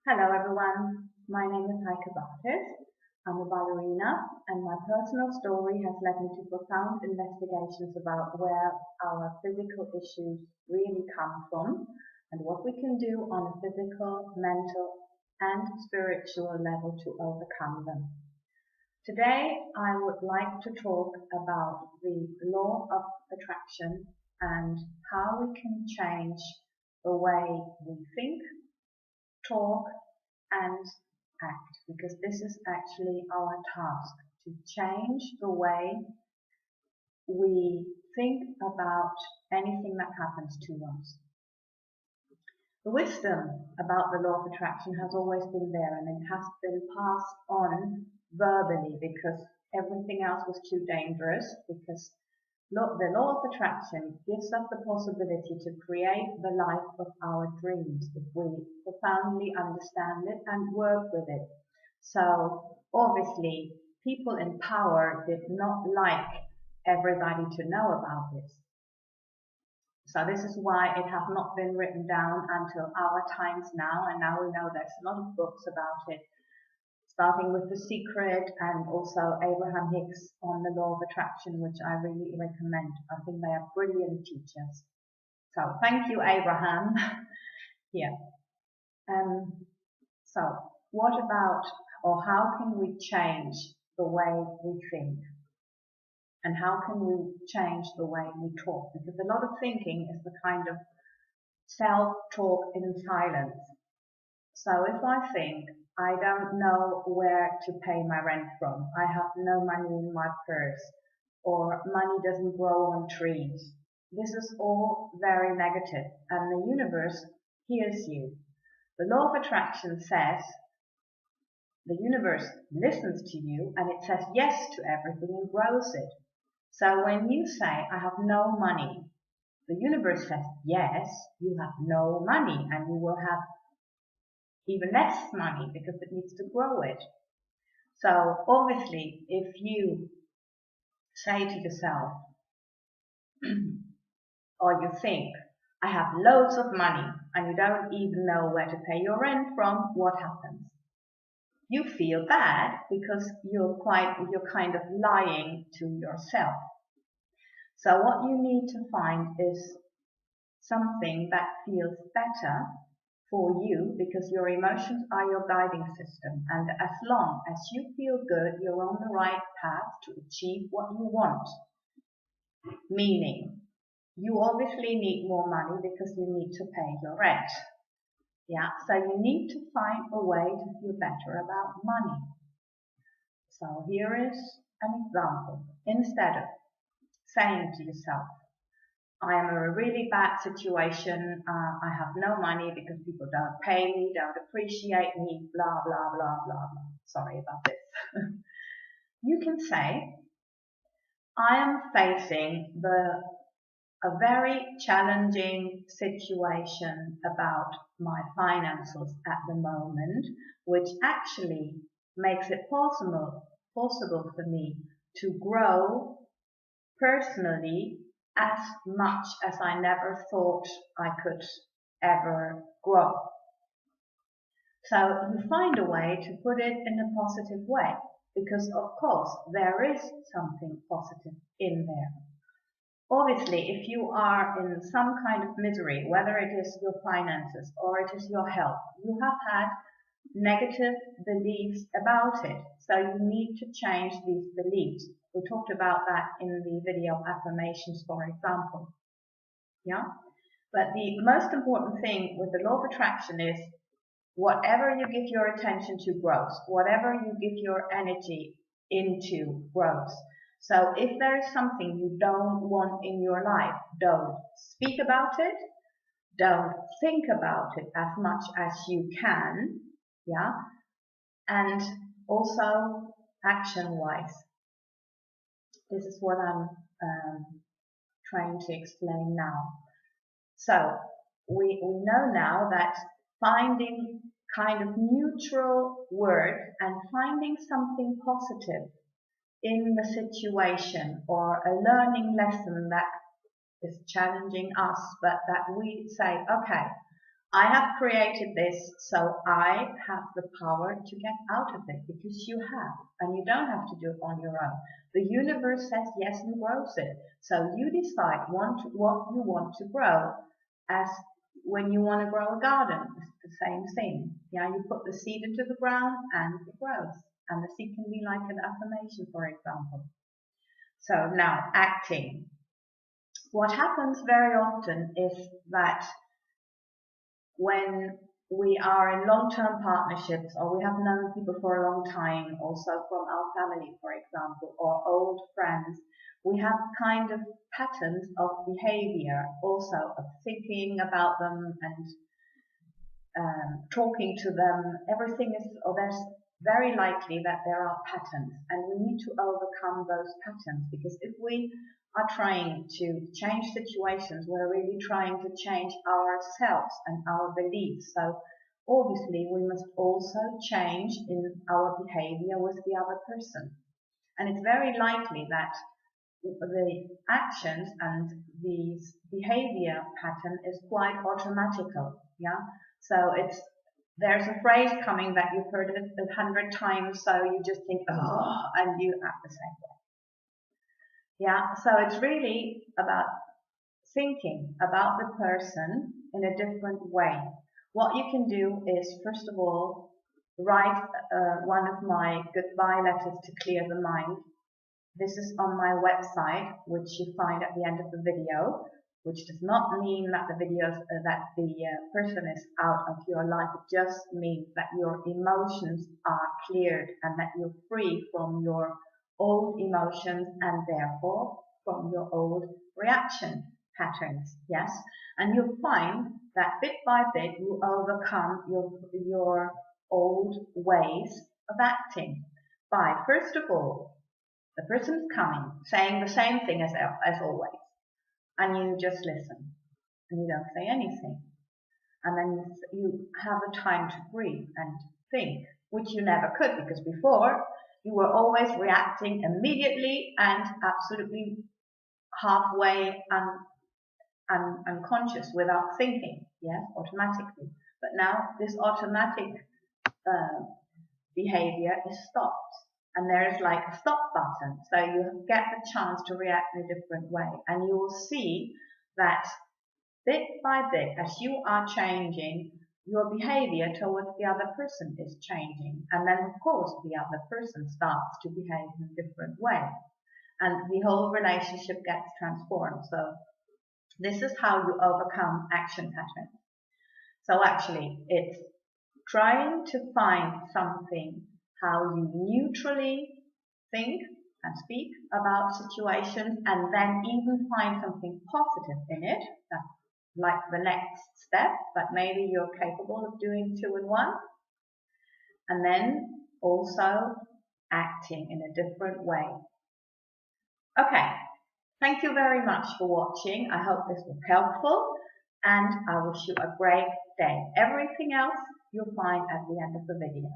Hello everyone, my name is Heike Bartels. I'm a ballerina and my personal story has led me to profound investigations about where our physical issues really come from and what we can do on a physical, mental and spiritual level to overcome them. Today I would like to talk about the law of attraction and how we can change the way we think, talk and act, because this is actually our task, to change the way we think about anything that happens to us. The wisdom about the law of attraction has always been there, and it has been passed on verbally because everything else was too dangerous, because the law of attraction gives us the possibility to create the life of our dreams if we profoundly understand it and work with it. So obviously people in power did not like everybody to know about this. So this is why it has not been written down until our times now, and now we know there's a lot of books about it, starting with The Secret and also Abraham Hicks on the law of attraction, which I really recommend. I think they are brilliant teachers. So thank you, Abraham. Yeah. So what about, or how can we change the way we think? And how can we change the way we talk? Because a lot of thinking is the kind of self-talk in silence. So if I think, I don't know where to pay my rent from, I have no money in my purse, or money doesn't grow on trees, this is all very negative, and the universe hears you. The law of attraction says the universe listens to you and it says yes to everything and grows it. So when you say, I have no money, the universe says yes, you have no money, and you will have even less money because it needs to grow it. So obviously, if you say to yourself, or you think, I have loads of money, and you don't even know where to pay your rent from, what happens? You feel bad because you're kind of lying to yourself. So what you need to find is something that feels better for you, because your emotions are your guiding system, and as long as you feel good, you're on the right path to achieve what you want. Meaning, you obviously need more money because you need to pay your rent. Yeah, so you need to find a way to feel better about money. So here is an example. Instead of saying to yourself, I am in a really bad situation, I have no money because people don't pay me, don't appreciate me, blah, blah, blah, blah, blah. Sorry about this. You can say, I am facing a very challenging situation about my finances at the moment, which actually makes it possible for me to grow personally as much as I never thought I could ever grow. So you find a way to put it in a positive way, because of course there is something positive in there. Obviously, if you are in some kind of misery, whether it is your finances or it is your health, you have had negative beliefs about it. So you need to change these beliefs. We talked about that in the video affirmations, for example. Yeah. But the most important thing with the law of attraction is whatever you give your attention to grows. Whatever you give your energy into grows. So if there is something you don't want in your life, don't speak about it. Don't think about it as much as you can. Yeah. And also action-wise. This is what I'm trying to explain now. So we know now that finding kind of neutral word and finding something positive in the situation, or a learning lesson that is challenging us, but that we say, okay, I have created this, so I have the power to get out of it, because you have, and you don't have to do it on your own. The universe says yes and grows it. So you decide what you want to grow, as when you want to grow a garden, it's the same thing. Yeah, you put the seed into the ground and it grows. And the seed can be like an affirmation, for example. So now, acting. What happens very often is that when we are in long-term partnerships, or we have known people for a long time, also from our family, for example, or old friends, we have kind of patterns of behavior, also of thinking about them and talking to them. Everything is, or there's very likely that there are patterns, and we need to overcome those patterns, because if we are trying to change situations, we're really trying to change ourselves and our beliefs. So obviously we must also change in our behavior with the other person. And it's very likely that the actions and the behavior pattern is quite automatical. Yeah. So there's a phrase coming that you've heard it 100 times, so you just think, oh, and you act the same way. Yeah, so it's really about thinking about the person in a different way. What you can do is, first of all, write one of my goodbye letters to clear the mind. This is on my website, which you find at the end of the video, which does not mean that the person is out of your life. It just means that your emotions are cleared and that you're free from your old emotions and therefore from your old reaction patterns. Yes, and you'll find that bit by bit you overcome your old ways of acting by, first of all, the person's coming, saying the same thing as always, and you just listen, and you don't say anything. And then you have a time to breathe and think, which you never could, because before you were always reacting immediately and absolutely halfway unconscious without thinking, yes, automatically. But now this automatic behavior is stopped. And there is like a stop button, so you get the chance to react in a different way. And you will see that bit by bit, as you are changing, your behavior towards the other person is changing. And then, of course, the other person starts to behave in a different way. And the whole relationship gets transformed. So this is how you overcome action patterns. So actually, it's trying to find something, how you neutrally think and speak about situations, and then even find something positive in it. That's like the next step, but maybe you're capable of doing 2 in 1. And then also acting in a different way. Okay, thank you very much for watching. I hope this was helpful, and I wish you a great day. Everything else you'll find at the end of the video.